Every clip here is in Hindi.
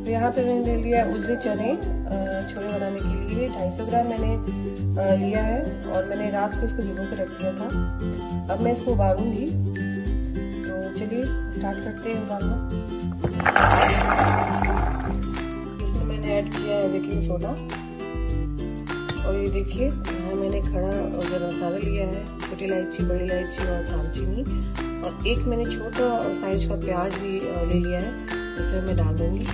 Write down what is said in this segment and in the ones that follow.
तो यहाँ पे मैंने ले लिया उजले चने छोले बनाने के लिए 250 ग्राम मैंने लिया है और मैंने रात को इसको भिगो कर रख दिया था। अब मैं इसको उबालूंगी, तो चलिए स्टार्ट करते हैं उबालना। इसमें मैंने ऐड किया है बेकिंग सोडा और ये देखिए यहाँ मैंने खड़ा गरम मसाला लिया है, छोटी इलायची, बड़ी इलायची और दालचीनी, और एक मैंने छोटा साइज का प्याज भी ले लिया है, इसमें मैं डाल दूंगी।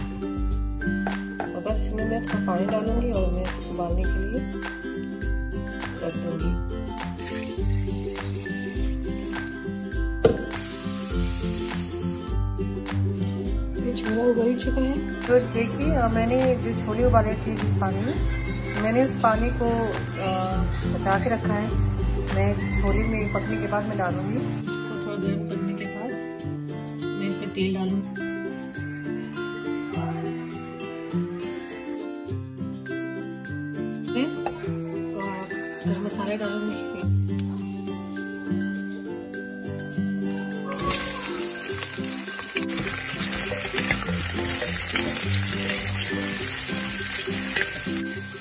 और बस इसमें मैं थोड़ा पानी डालूंगी और मैं उबालने के लिए रख दूंगी। ये छोला उबल चुका है। तो देखिए मैंने जो छोले उबाले थे जिस पानी में, मैंने उस पानी को बचा के रखा है। मैं इस छोले में पकने के बाद मैं डालूंगी। थोड़ा गर्म करने के बाद मैं इसमें तेल डालूंगी। गरम मसाला डालूंगी।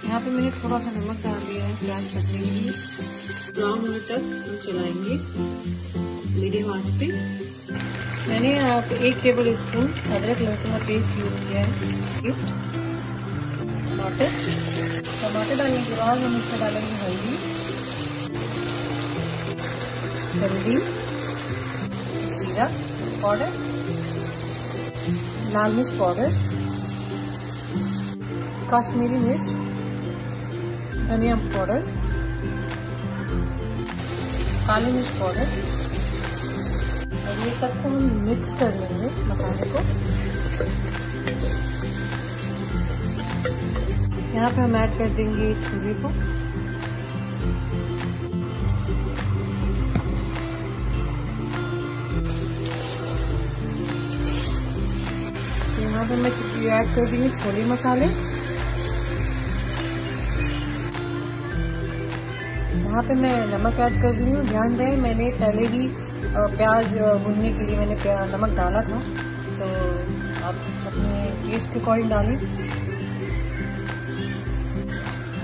यहाँ पे मैंने थोड़ा सा नमक डाल दिया है प्याज पकने के लिए। ब्राउन होने तक हम चलाएंगे मीडियम आंच पे। मैंने यहाँ पे 1 टेबल स्पून अदरक लहसुन का पेस्ट यूज किया है। टमाटर डालने के बाद हम इसमें डालेंगे हल्दी, जीरा पाउडर, लाल मिर्च पाउडर, कश्मीरी मिर्च, धनिया पाउडर, काली मिर्च पाउडर, और ये सबको हम मिक्स कर लेंगे मसाले को। यहाँ पे हम ऐड कर देंगे छोले को। यहाँ पे मैं ऐड कर देंगे छोले मसाले। यहाँ पे मैं नमक ऐड कर रही हूँ। ध्यान दें मैंने पहले ही प्याज भूनने के लिए मैंने नमक डाला था, तो आप अपने टेस्ट के अकॉर्डिंग डालें।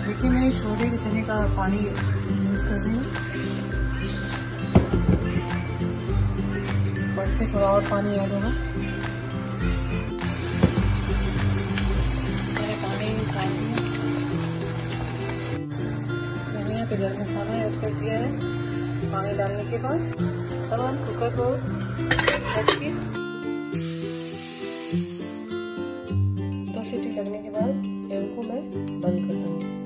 देखिए मैं छोले के चने का पानी यूज कर रही हूँ, बस पे थोड़ा और पानी ऐड होगा। मैंने पानी डाल दिया। मैंने यहाँ पे गरम मसाला ऐड कर दिया है। पानी डालने के बाद अब हम कुकर को ढक के 10 सीटी लगने के बाद फ्लेम को मैं बंद कर दूँगी।